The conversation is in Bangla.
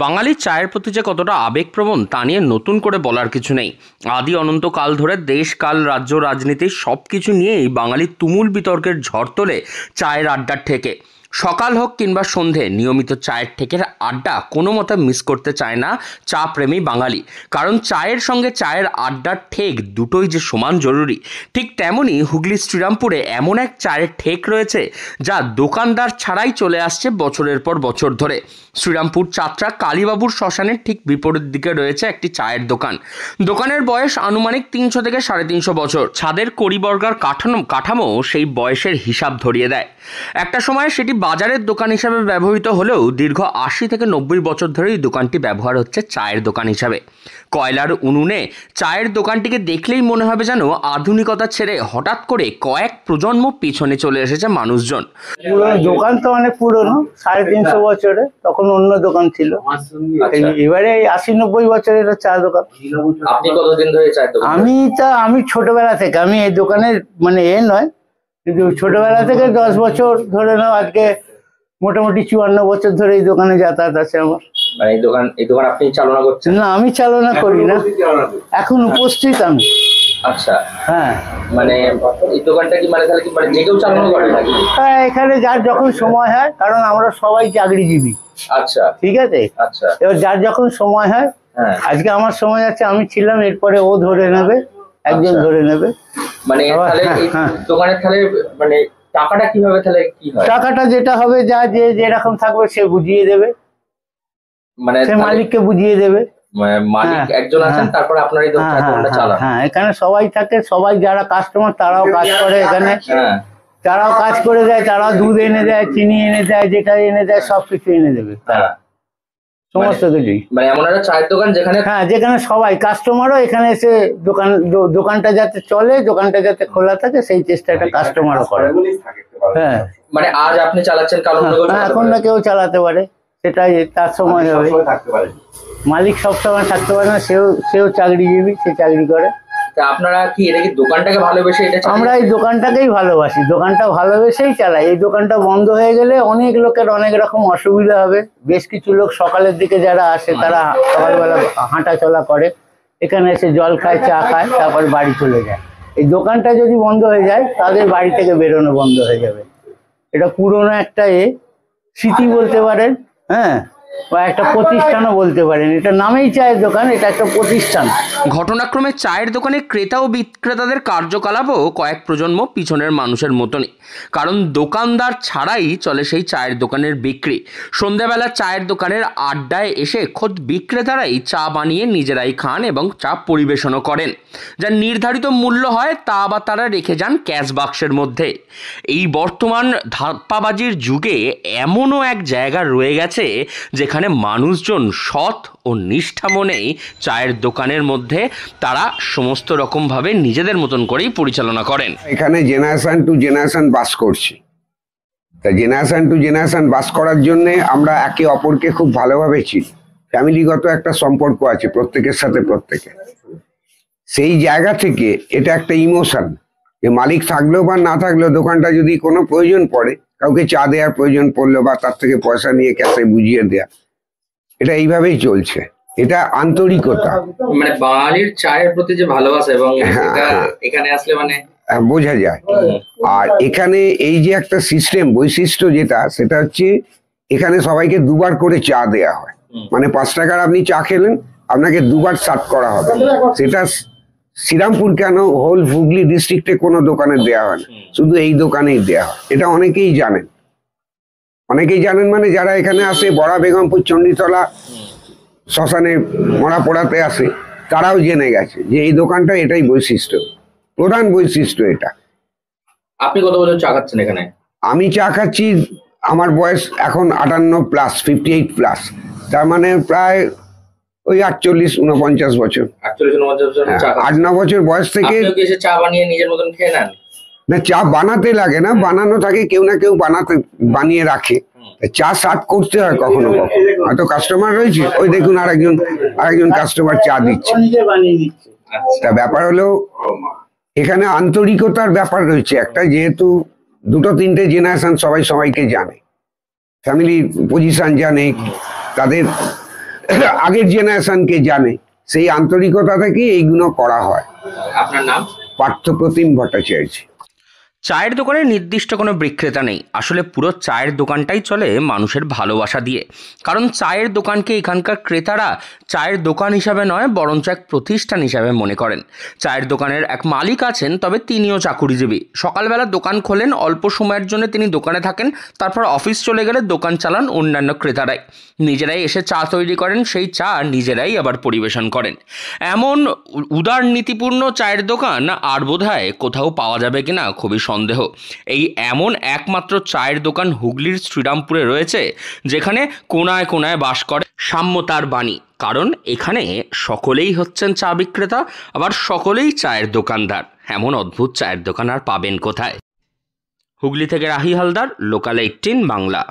বাঙালির চায়ের প্রতি যে কতটা আবেগপ্রবণ তা নিয়ে নতুন করে বলার কিছু নেই। আদি অনন্তকাল ধরে দেশ কাল রাজ্য রাজনীতি সব কিছু নিয়েই বাঙালির তুমুল বিতর্কের ঝড় তোলে চায়ের আড্ডার থেকে। সকাল হোক কিংবা সন্ধে নিয়মিত চায়ের ঠেকের আড্ডা কোনো মতে মিস করতে চায় না চা প্রেমী বাঙালি। কারণ চায়ের সঙ্গে চায়ের আড্ডার ঠেক দুটোই যে সমান জরুরি। ঠিক তেমনই হুগলি শ্রীরামপুরে এমন এক চায়ের ঠেক রয়েছে যা দোকানদার ছাড়াই চলে আসছে বছরের পর বছর ধরে। শ্রীরামপুর চাত্রা কালীবাবুর শ্মশানের ঠিক বিপরীত দিকে রয়েছে একটি চায়ের দোকান। দোকানের বয়স আনুমানিক 300 থেকে 350 বছর। ছাদের কড়িবর্গার কাঠামো সেই বয়সের হিসাব ধরিয়ে দেয়। একটা সময় সেটি বাজারের দোকান হিসাবে ব্যবহৃত হলেও দীর্ঘ 80 থেকে 90 বছর ধরে এই দোকানটি ব্যবহার হচ্ছে চায়ের দোকান হিসাবে। কয়লার উনুনে চায়ের দোকানটিকে দেখলেই মনে হবে যেন আধুনিকতা ছেড়ে হঠাৎ করে কয়েক প্রজন্ম পিছনে চলে এসেছে মানুষজন। দোকান তো অনেক পুরনো, 350 বছরে, তখন অন্য দোকান ছিল। এবারে 80-90 বছরের চা দোকান। আপনি কতদিন ধরে চায়ের দোকান? আমি ছোটবেলা থেকে, আমি এই দোকানের মানে নয়, কিন্তু ছোটবেলা থেকে 10 বছর ধরে নাও, আজকে মোটামুটি 54 বছর ধরে এই দোকানে যাতায়াত আছে আমার। মানে এই দোকান আপনি চালনা করছেন? না, আমি চালনা করি না, এখন উপস্থিত আমি। আচ্ছা, হ্যাঁ। মানে এই দোকানটা কি মানে যে কেউ চালনা করে নাকি? হ্যাঁ, এখানে যার যখন সময় হয়, কারণ আমরা সবাই চাকরিজীবী। আচ্ছা, ঠিক আছে। আচ্ছা, এবার যার যখন সময় হয়, আজকে আমার সময় আছে, আমি ছিলাম, এরপরে ও ধরে নেবে, একজন ধরে নেবে। মানে তাহলে এই দোকানের তাহলে মানে টাকাটা কিভাবে তাহলে কি হয়? টাকাটা যেটা হবে, যে যেরকম থাকবে সে বুঝিয়ে দেবে, মানে সে মালিককে বুঝিয়ে দেবে। মালিক একজন আছেন, তারপরে আপনার এই দোকানটা চালান। হ্যাঁ, এখানে সবাই থাকে, সবাই যারা কাস্টমার তারাও কাজ করে এখানে। তারাও কাজ করে দেয়, তারাও দুধ এনে দেয়, চিনি এনে দেয়, যেটা এনে দেয় সবকিছু এনে দেবে তারা, সমস্ত কিছুই। মানে এমন একটা চায়ের দোকান যেখানে, হ্যাঁ, যেখানে সবাই কাস্টমারও এখানে এসে দোকানটা যাতে চলে, দোকানটা যাতে খোলা থাকে, সেই চেষ্টাটা কাস্টমারও করে। হ্যাঁ, মানে আজ আপনি চালাচ্ছেন, কাল এখন না কেউ চালাতে পারে, সেটাই তার সময় হবে। মালিক সবসময় থাকতে পারে না, সেও চাকরিজীবী, সে চাকরি করে। আপনারা কি এটা কি দোকানটাকে ভালোবেসে এটা? আমরা এই দোকানটাকেই ভালোবাসি, দোকানটা ভালোবেসেই চালাই। এই দোকানটা বন্ধ হয়ে গেলে অনেক লোকের অনেক রকম অসুবিধা হবে। বেশ কিছু লোক সকালের দিকে যারা আসে, তারা সকালবেলা হাঁটা চলা করে, এখানে এসে জল খায়, চা খায়, তারপর বাড়ি চলে যায়। এই দোকানটা যদি বন্ধ হয়ে যায়, তাদের বাড়ি থেকে বেরোনো বন্ধ হয়ে যাবে। এটা পুরোনো একটা স্মৃতি বলতে পারেন, হ্যাঁ, বা একটা প্রতিষ্ঠানও বলতে পারেন। এটা নামেই চায়ের দোকান, এটা একটা প্রতিষ্ঠান। ঘটনাক্রমে চায়ের দোকানে ক্রেতা ও বিক্রেতাদের কার্যকলাপও কয়েক প্রজন্ম পিছনের মানুষের মতনই। কারণ দোকানদার ছাড়াই চলে সেই চায়ের দোকানের বিক্রি। সন্ধ্যাবেলা চায়ের দোকানের আড্ডায় এসে খোদ বিক্রেতারাই চা বানিয়ে নিজেরাই খান এবং চা পরিবেশনও করেন। যার নির্ধারিত মূল্য হয় তা আবার তারা রেখে যান ক্যাশ বাক্সের মধ্যে। এই বর্তমান ধাপ্পাবাজির যুগে এমনও এক জায়গা রয়ে গেছে যেখানে মানুষজন সৎ ও নিষ্ঠা মনেই চায়ের দোকানের মধ্যে তারা সমস্ত রকমভাবে নিজেদের মতন করেই পরিচালনা করেন। এখানে জেনারেশন টু জেনারেশন বাস করছি, তা জেনারেশন টু জেনারেশন বাস করার জন্যে আমরা একে অপরকে খুব ভালোভাবে চিনি। ফ্যামিলিগত একটা সম্পর্ক আছে প্রত্যেকের সাথে প্রত্যেকের। সেই জায়গা থেকে এটা একটা ইমোশন, যে মালিক থাকলেও বা না থাকলেও দোকানটা যদি কোনো প্রয়োজন পড়ে, কাউকে চা দেওয়ার প্রয়োজন পড়লো বা তার থেকে পয়সা নিয়ে ক্যাশে বুঝিয়ে দেয়া, এটা এইভাবেই চলছে। এটা আন্তরিকতা, মানে বাঙালির চায়ের প্রতি যে ভালোবাসা, এবং এখানে আসলে মানে বোঝা যায়। আর এখানে এই যে একটা সিস্টেম, বৈশিষ্ট্য যেটা, সেটা হচ্ছে এখানে সবাইকে দুবার করে চা দেয়া হয়। মানে 5 টাকার আপনি চা খেলেন, আপনাকে দুবার সার্ভ করা হবে। সেটা শ্রীরামপুর কেন, হোল হুগলি ডিস্ট্রিক্টে কোনো দোকানে দেওয়া হয় না, শুধু এই দোকানেই দেওয়া হয়। এটা অনেকেই জানেন, মানে যারা এখানে আসে, বড়া বেগমপুর চণ্ডীতলা শ্মশানে মরা পোড়াতে আসে, তারাও জেনে গেছে যে এই দোকানটা এটাই বৈশিষ্ট্য, প্রধান বৈশিষ্ট্য এটা। আপনি কত বছর চা খাচ্ছেন এখানে? আমি চা খাচ্ছি, আমার বয়স এখন 58+, 58+, তার মানে প্রায় ওই 48-49 বছর। 8-9 বছর বয়স থেকে চা বানিয়ে নিজের মতন খেয়ে নেন? না, চা বানাতে লাগে না, বানানো থাকে, কেউ না কেউ বানিয়ে রাখে। চা সার্ভ করতে হয় কখনো কখনো, হয়তো কাস্টমার রয়েছে, ওই দেখুন আরেকজন কাস্টমার চা দিচ্ছে। তা ব্যাপার হলো এখানে আন্তরিকতার ব্যাপার রয়েছে একটা, যেহেতু 2-3টে জেনারেশন সবাই সবাইকে জানে, ফ্যামিলি পজিশন জানে, তাদের আগের জেনারেশনকে জানে, সেই আন্তরিকতা থেকে এইগুলো করা হয়। আপনার নাম? পার্থপ্রতিম ভট্টাচার্য। চায়ের দোকানে নির্দিষ্ট কোনো বিক্রেতা নেই, আসলে পুরো চায়ের দোকানটাই চলে মানুষের ভালোবাসা দিয়ে। কারণ চায়ের দোকানকে এখানকার ক্রেতারা চায়ের দোকান হিসাবে নয় বরঞ্চ এক প্রতিষ্ঠান হিসাবে মনে করেন। চায়ের দোকানের এক মালিক আছেন, তবে তিনিও চাকুরিজীবী। সকালবেলা দোকান খোলেন, অল্প সময়ের জন্য তিনি দোকানে থাকেন, তারপর অফিস চলে গেলে দোকান চালান অন্যান্য ক্রেতারাই। নিজেরাই এসে চা তৈরি করেন, সেই চা নিজেরাই আবার পরিবেশন করেন। এমন উদার নীতিপূর্ণ চায়ের দোকান আর বোধহয় কোথাও পাওয়া যাবে কিনা খুবই সন্দেহ। এই এমন একমাত্র চায়ের দোকান হুগলির শ্রীরামপুরে রয়েছে, যেখানে কোনায় কোনায় বাস করে সাম্যতার বাণী। কারণ এখানে সকলেই হচ্ছেন চা বিক্রেতা, আবার সকলেই চায়ের দোকানদার। এমন অদ্ভুত চায়ের দোকান আর পাবেন কোথায়? হুগলি থেকে রাহি হালদার, লোকাল 18 বাংলা।